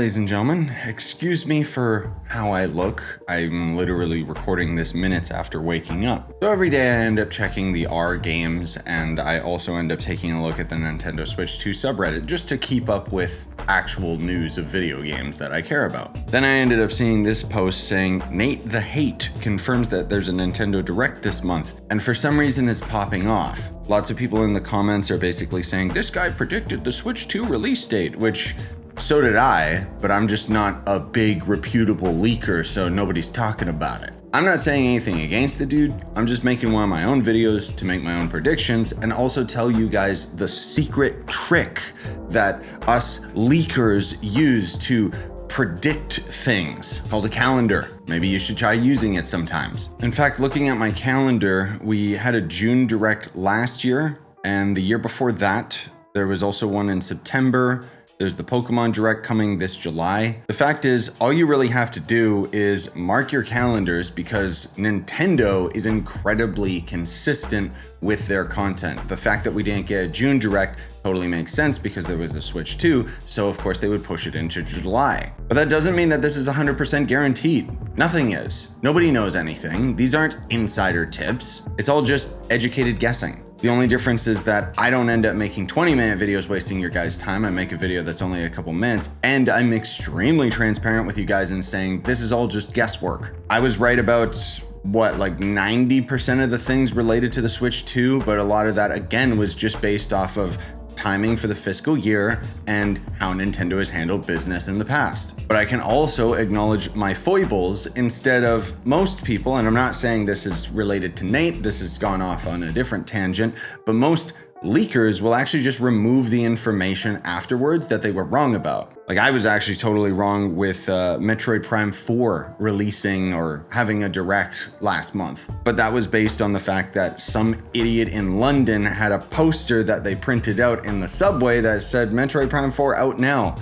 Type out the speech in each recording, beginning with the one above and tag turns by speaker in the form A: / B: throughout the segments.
A: ladies and gentlemen. Excuse me for how I look. I'm literally recording this minutes after waking up. So every day I end up checking the R games, and I also end up taking a look at the Nintendo Switch 2 subreddit just to keep up with actual news of video games that I care about. Then I ended up seeing this post saying, Nate the Hate confirms that there's a Nintendo Direct this month, and for some reason it's popping off. Lots of people in the comments are basically saying, this guy predicted the Switch 2 release date, which so did I, but I'm just not a big reputable leaker, so nobody's talking about it. I'm not saying anything against the dude. I'm just making one of my own videos to make my own predictions and also tell you guys the secret trick that us leakers use to predict things called a calendar. Maybe you should try using it sometimes. In fact, looking at my calendar, we had a June Direct last year, and the year before that, there was also one in September. There's the Pokemon Direct coming this July. The fact is, all you really have to do is mark your calendars because Nintendo is incredibly consistent with their content. The fact that we didn't get a June Direct totally makes sense because there was a Switch 2, so of course they would push it into July. But that doesn't mean that this is 100% guaranteed. Nothing is. Nobody knows anything. These aren't insider tips. It's all just educated guessing. The only difference is that I don't end up making 20-minute videos wasting your guys' time. I make a video that's only a couple minutes, and I'm extremely transparent with you guys in saying this is all just guesswork. I was right about like 90% of the things related to the Switch 2, but a lot of that again was just based off of timing for the fiscal year and how Nintendo has handled business in the past. But I can also acknowledge my foibles instead of most people, and I'm not saying this is related to Nate, this has gone off on a different tangent, but most leakers will actually just remove the information afterwards that they were wrong about. Like I was actually totally wrong with Metroid Prime 4 releasing or having a direct last month. But that was based on the fact that some idiot in London had a poster that they printed out in the subway that said Metroid Prime 4 out now.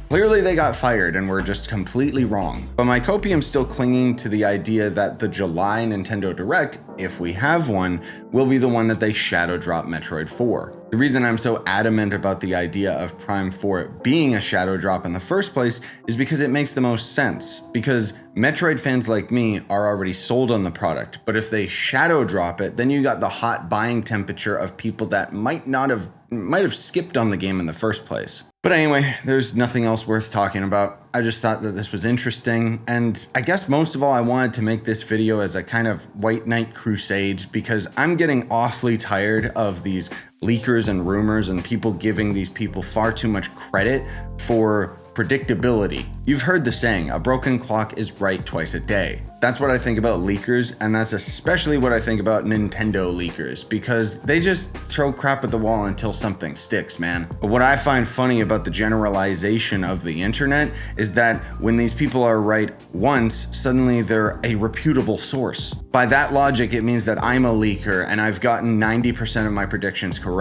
A: Clearly they got fired and were just completely wrong. But my copium's still clinging to the idea that the July Nintendo Direct, if we have one, will be the one that they shadow drop Metroid 4. The reason I'm so adamant about the idea of Prime 4 being a shadow drop in the first place is because it makes the most sense. Because Metroid fans like me are already sold on the product, but if they shadow drop it, then you got the hot buying temperature of people that might have skipped on the game in the first place. But anyway, there's nothing else worth talking about. I just thought that this was interesting, and I guess most of all I wanted to make this video as a kind of white knight crusade because I'm getting awfully tired of these leakers and rumors and people giving these people far too much credit for predictability. You've heard the saying, a broken clock is right twice a day. That's what I think about leakers, and that's especially what I think about Nintendo leakers, because they just throw crap at the wall until something sticks, man. But what I find funny about the generalization of the internet is that when these people are right once, suddenly they're a reputable source. By that logic, it means that I'm a leaker and I've gotten 90% of my predictions correct.